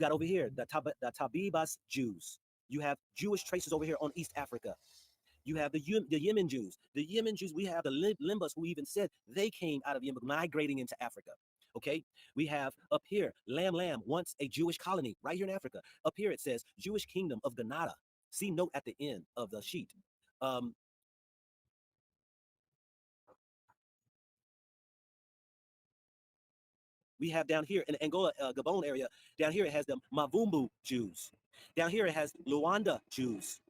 got over here the Tabibas Jews. You have Jewish traces over here on East Africa. You have the Yemen Jews. The Yemen Jews, we have the Limbas who even said they came out of Yemen, migrating into Africa. Okay, we have up here Lam, once a Jewish colony right here in Africa. Up here it says Jewish Kingdom of Granada. See note at the end of the sheet. We have down here in Angola, Gabon area, down here it has the Mavumbu Jews. Down here it has Luanda Jews.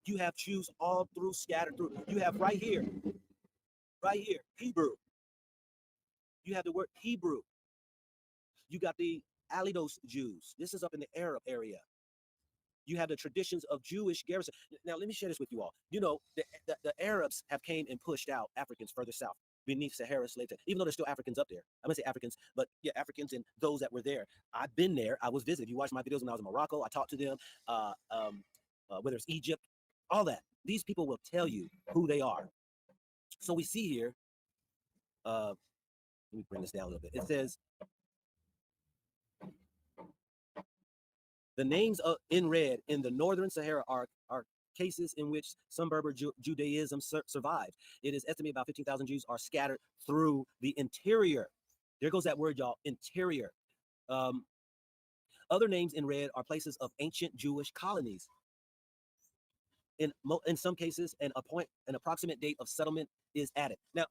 You have Jews all through, scattered through. You have right here, Hebrew. You have the word Hebrew. You got the Alidos Jews. This is up in the Arab area. You have the traditions of Jewish garrison. Now, let me share this with you all. You know, the Arabs have came and pushed out Africans further south beneath Sahara slave trade, even though there's still Africans up there. I'm gonna say Africans, but yeah, Africans and those that were there. I've been there. I was visiting. If you watch my videos when I was in Morocco, I talked to them, whether it's Egypt, all that. These people will tell you who they are. So we see here, let me bring this down a little bit. It says, the names in red in the northern Sahara are cases in which some Berber Judaism survived. It is estimated about 15,000 Jews are scattered through the interior. There goes that word, y'all, interior. Other names in red are places of ancient Jewish colonies. In some cases, an approximate date of settlement is added. Now,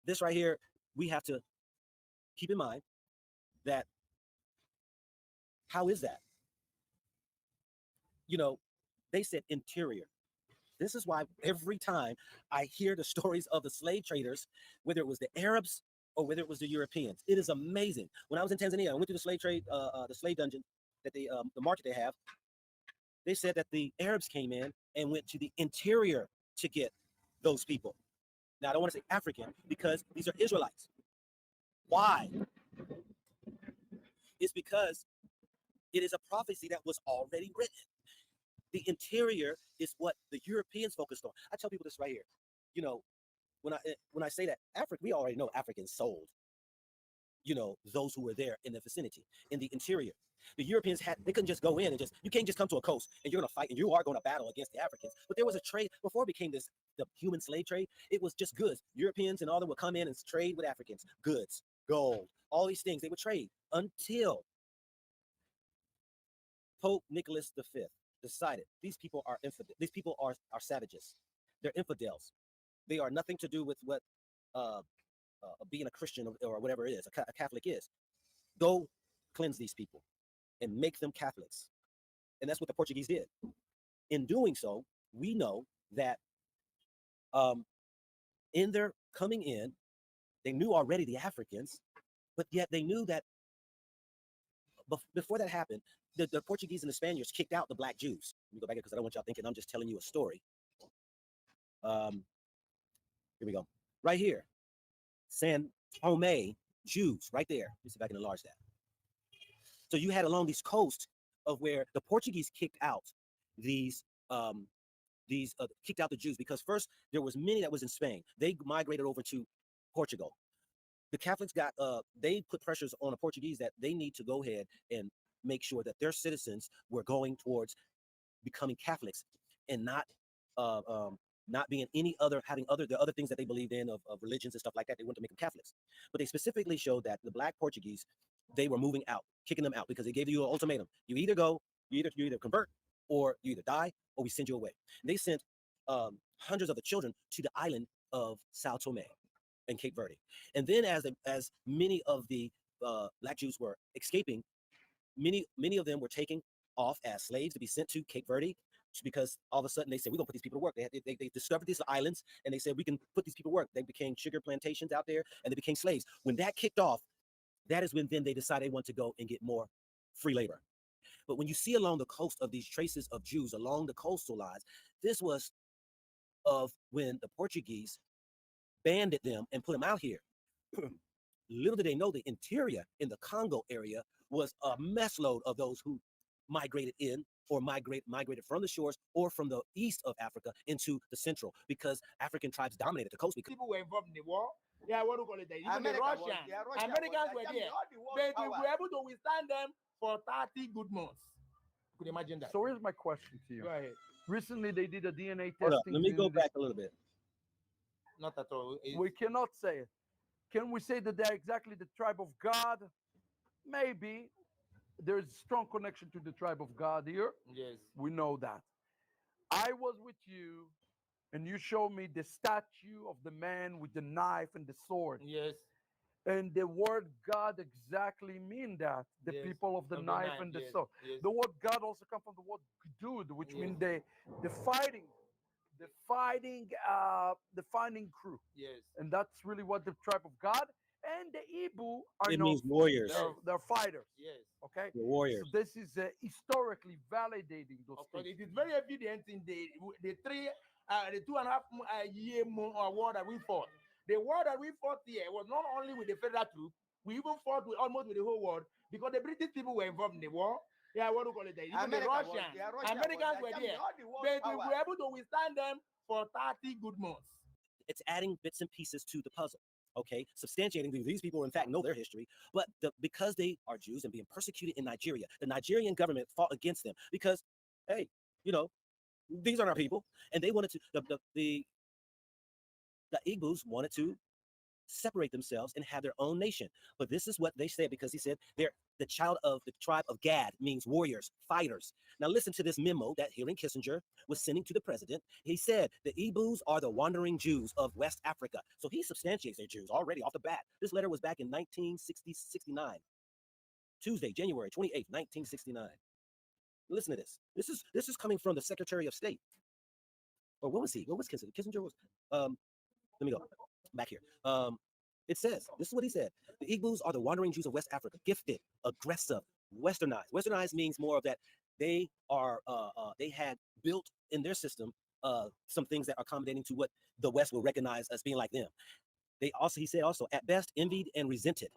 this right here, we have to keep in mind that, how is that? You know, they said interior. This is why every time I hear the stories of the slave traders, whether it was the Arabs or whether it was the Europeans, it is amazing. When I was in Tanzania, I went through the slave trade, the slave dungeon, that the market they have. They said that the Arabs came in and went to the interior to get those people. Now, I don't want to say African because these are Israelites. Why? It's because it is a prophecy that was already written. The interior is what the Europeans focused on. I tell people this right here. You know, when I say that Africa, we already know Africans sold, you know, those who were there in the vicinity, in the interior. The Europeans they couldn't just go in and you can't just come to a coast and you're going to fight and you are going to battle against the Africans. But there was a trade before it became the human slave trade. It was just goods. Europeans and all them would come in and trade with Africans, goods, gold, all these things they would trade until Pope Nicholas V decided these people are infidel. These people are savages. They're infidels. They are nothing to do with what being a Christian or whatever it is, a Catholic is. Go cleanse these people and make them Catholics. And that's what the Portuguese did. In doing so, we know that in their coming in, they knew already the Africans, but yet they knew that before that happened, the Portuguese and the Spaniards kicked out the black Jews. Let me go back here because I don't want y'all thinking I'm just telling you a story. Here we go. Right here, San Tome Jews, right there. Let me see if I can enlarge that. So you had along these coasts of where the Portuguese kicked out kicked out the Jews, because first there was many that was in Spain. They migrated over to Portugal. The Catholics they put pressures on the Portuguese that they need to go ahead and make sure that their citizens were going towards becoming Catholics and not being having the other things that they believed in of religions and stuff like that. They wanted to make them Catholics. But they specifically showed that the black Portuguese, they were moving out, kicking them out, because they gave you an ultimatum. You either go, you either convert, or you either die, or we send you away. And they sent hundreds of the children to the island of Sao Tome and Cape Verde. And then as many of the black Jews were escaping, many of them were taken off as slaves to be sent to Cape Verde, because all of a sudden they said, we're gonna put these people to work. They discovered these islands and they said, we can put these people to work. They became sugar plantations out there and they became slaves. When that kicked off, that is when then they decided they want to go and get more free labor. But when you see along the coast of these traces of Jews along the coastal lines, this was of when the Portuguese banded them and put them out here. Little did they know the interior in the Congo area was a mess load of those who migrated in or migrated from the shores or from the east of Africa into the central, because African tribes dominated the coast. Because people were involved in the war. Yeah, what do you call it? Even the Russians, Americans were there. But we were able to withstand them for 30 good months. You could imagine that. So here's my question to you. Go ahead. Recently, they did a DNA hold up, testing. let me go back a little bit. Not at all. We cannot say it. Can we say that they're exactly the tribe of God? Maybe. There's strong connection to the tribe of God here. Yes. We know that. I was with you, and you showed me the statue of the man with the knife and the sword. Yes. And the word God exactly mean that. The Yes. people of the knife and the yes. sword. Yes. The word God also comes from the word Gdud, which means the fighting. The fighting crew. Yes. And that's really what the tribe of God and the Ibu are It known means for. warriors. They're fighters. Yes. Okay. The warriors. So this is historically validating those Of course, things. it is very evident in the 2.5 year war that we fought. The war that we fought here was not only with the federal troops, we even fought almost with the whole world, because the British people were involved in the war. Yeah, what do you call it? Even the Russians, Americans were there. But we were able to withstand them for 30 good months. It's adding bits and pieces to the puzzle. Okay, substantiating these people in fact know their history, but because they are Jews and being persecuted in Nigeria, the Nigerian government fought against them because, hey, these aren't our people, and they wanted to. The Igbos wanted to separate themselves and have their own nation. But this is what they said, because he said they're the child of the tribe of Gad, means warriors, fighters. Now listen to this memo that Henry Kissinger was sending to the president. He said the Igbos are the wandering Jews of West Africa. So he substantiates their Jews already off the bat. This letter was back in 1969, Tuesday, January 28th, 1969. Listen to this. This is coming from the Secretary of State. Or what was he? What was Kissinger? Kissinger was let me go back here. It says, this is what he said. The Igbos are the wandering Jews of West Africa, gifted, aggressive, westernized. Westernized means more of that they had built in their system some things that are accommodating to what the West will recognize as being like them. He said also, at best, envied and resented,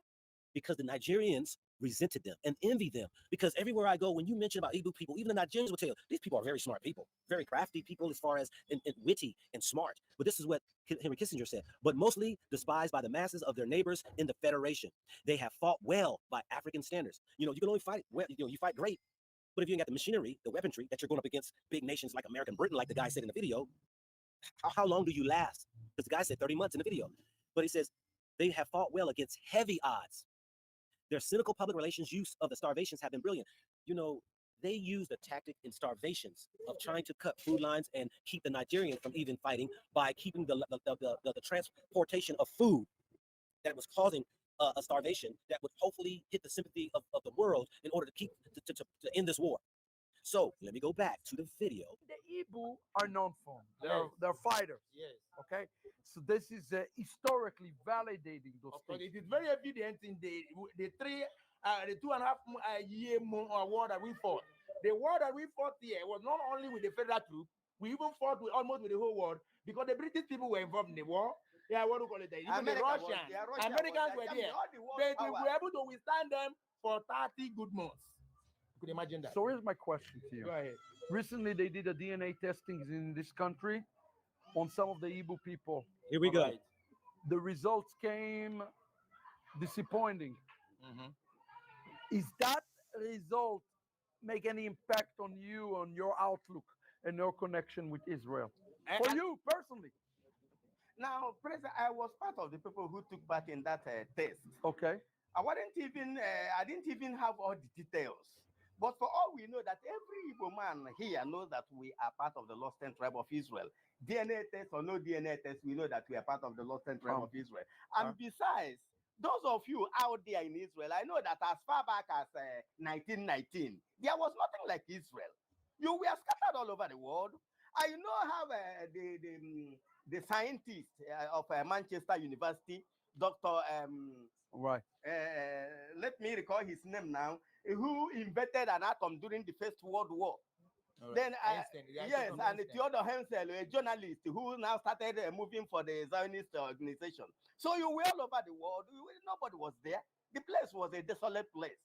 because the Nigerians resented them and envied them. Because everywhere I go, when you mention about Igbo people, even the Nigerians will tell you, these people are very smart people, very crafty people as far as and witty and smart. But this is what Henry Kissinger said, but mostly despised by the masses of their neighbors in the Federation. They have fought well by African standards. You can only fight well, you fight great. But if you ain't got the machinery, the weaponry that you're going up against big nations like America and Britain, like the guy said in the video, how long do you last? Because the guy said 30 months in the video. But he says, they have fought well against heavy odds. Their cynical public relations use of the starvations have been brilliant. They use the tactic in starvations of trying to cut food lines and keep the Nigerians from even fighting by keeping the transportation of food that was causing a starvation that would hopefully hit the sympathy of the world in order to keep to end this war. So let me go back to the video. The Ibu are known for. They're fighters. Yes. Okay. So this is historically validating those things. It is very evident in the 2.5 year war that we fought. The war that we fought here was not only with the federal troops, we even fought almost with the whole world, because the British people were involved in the war. Yeah, what do you call it? Even the Russians, Americans were there. But we were able to withstand them for 30 good months. You could imagine that. So here's my question to you. Go ahead. Recently, they did a DNA testing in this country on some of the Igbo people. Here we go. Right. The results came disappointing. Mm-hmm. Is that result make any impact on you, on your outlook and your connection with Israel? For you personally? Now, President, I was part of the people who took part in that test. Okay. I didn't even have all the details. But for all we know, that every Igbo man here knows that we are part of the lost 10 tribe of Israel. DNA test or no DNA test, we know that we are part of the lost 10 tribe of Israel. And besides, those of you out there in Israel, I know that as far back as 1919, there was nothing like Israel. You were scattered all over the world. I know how the scientist of Manchester University, Dr. Let me recall his name now, who invented an atom during the First World War. Right. Then, and Theodor Herzl, a journalist who now started moving for the Zionist organization. So you were all over the world. Nobody was there. The place was a desolate place.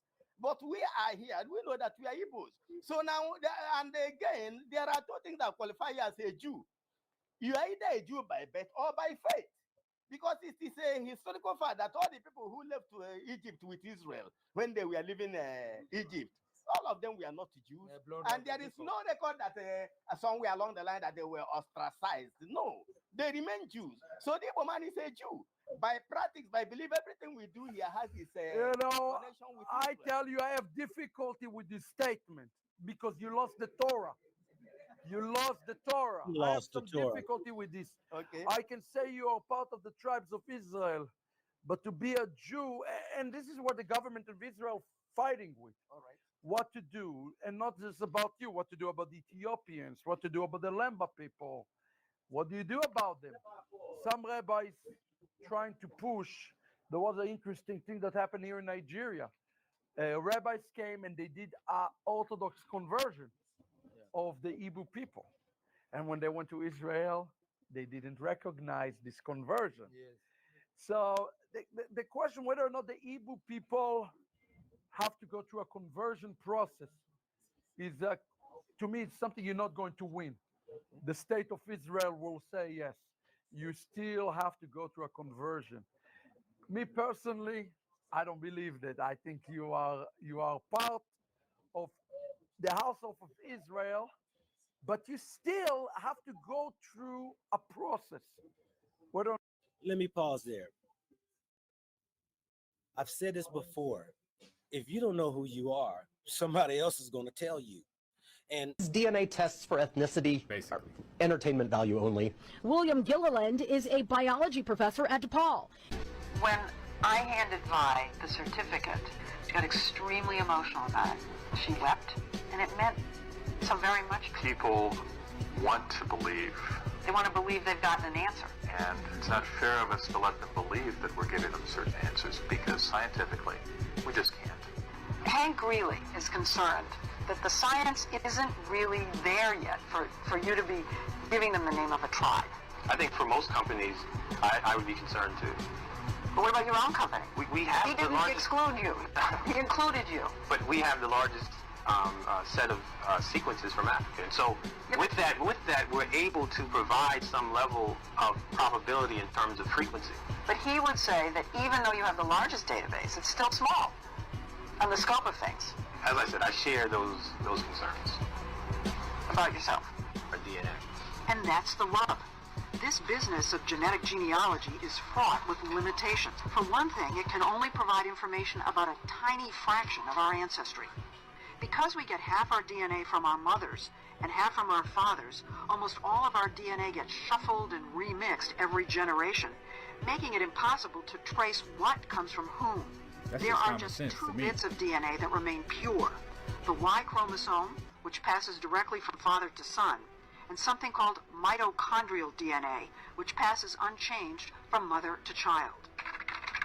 But we are here, and we know that we are Igbos. So now, and again, there are two things that qualify you as a Jew. You are either a Jew by birth or by faith. Because it is a historical fact that all the people who left to Egypt with Israel when they were living Egypt, all of them were not Jews. And there is no record that somewhere along the line that they were ostracized. No, they remain Jews. So the Igbo man is a Jew. By practice, by belief, everything we do here has this connection with I Israel. tell you, I have difficulty with this statement because you lost the Torah. You lost the Torah. You I have lost the some Torah. difficulty with this. Okay. I can say you are part of the tribes of Israel, but to be a Jew, and this is what the government of Israel fighting with. All right. What to do, and not just about you, what to do about the Ethiopians, what to do about the Lemba people. What do you do about them? Some rabbis trying to push. There was an interesting thing that happened here in Nigeria. Rabbis came and they did an Orthodox conversion of the Igbo people. And when they went to Israel, they didn't recognize this conversion. Yes. So the question whether or not the Igbo people have to go through a conversion process is, to me, it's something you're not going to win. The state of Israel will say yes. You still have to go through a conversion. Me personally, I don't believe that. I think you are part of the household of Israel, but you still have to go through a process. Let me pause there. I've said this before. If you don't know who you are, somebody else is going to tell you. And DNA tests for ethnicity are entertainment value only. William Gilliland is a biology professor at DePaul. When I handed Vi the certificate, she got extremely emotional about it. She wept, and it meant so very much. People want to believe. They want to believe they've gotten an answer. And it's not fair of us to let them believe that we're giving them certain answers, because scientifically, we just can't. Hank Greeley is concerned that the science isn't really there yet for you to be giving them the name of a tribe. I think for most companies, I would be concerned too. But what about your own company? We have He the didn't largest, exclude you. He included you. but we have the largest set of sequences from Africa. And so with that, we're able to provide some level of probability in terms of frequency. But he would say that even though you have the largest database, it's still small on the scope of things. As I said, I share those concerns. About yourself. Our DNA. And that's the rub. This business of genetic genealogy is fraught with limitations. For one thing, it can only provide information about a tiny fraction of our ancestry. Because we get half our DNA from our mothers and half from our fathers, almost all of our DNA gets shuffled and remixed every generation, making it impossible to trace what comes from whom. There are just two bits of DNA that remain pure. The Y chromosome, which passes directly from father to son, and something called mitochondrial DNA, which passes unchanged from mother to child.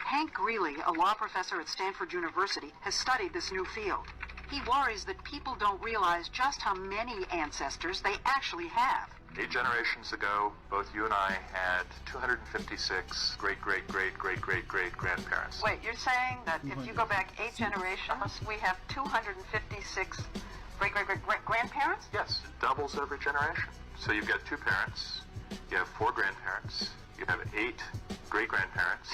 Hank Greeley, a law professor at Stanford University, has studied this new field. He worries that people don't realize just how many ancestors they actually have. 8 generations ago, both you and I had 256 great-great-great-great-great-grandparents. Wait, you're saying that if you go back 8 generations, we have 256 great-great-great-grandparents? Yes, it doubles every generation. So you've got 2 parents, you have 4 grandparents, you have 8 great-grandparents,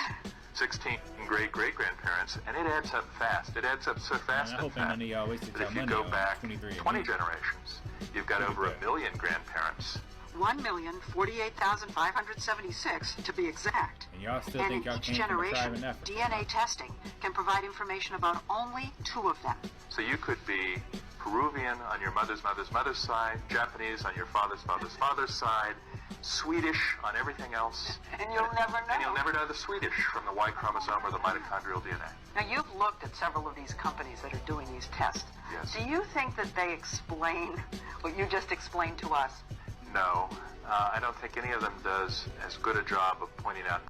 16 great-great-grandparents, and it adds up fast. It adds up so fast and fast that if you go back 20 generations, you've got over 1 million grandparents. 1,048,576 to be exact. And y'all still And think in y'all each came from a tribe generation, in Africa? DNA testing can provide information about only 2 of them. So you could be Peruvian on your mother's mother's mother's side, Japanese on your father's father's father's side, Swedish on everything else. And you'll never know. And you'll never know the Swedish from the Y chromosome or the mitochondrial DNA. Now, you've looked at several of these companies that are doing these tests. Yes. Do you think that they explain what you just explained to us? No, I don't think any of them does as good a job of pointing out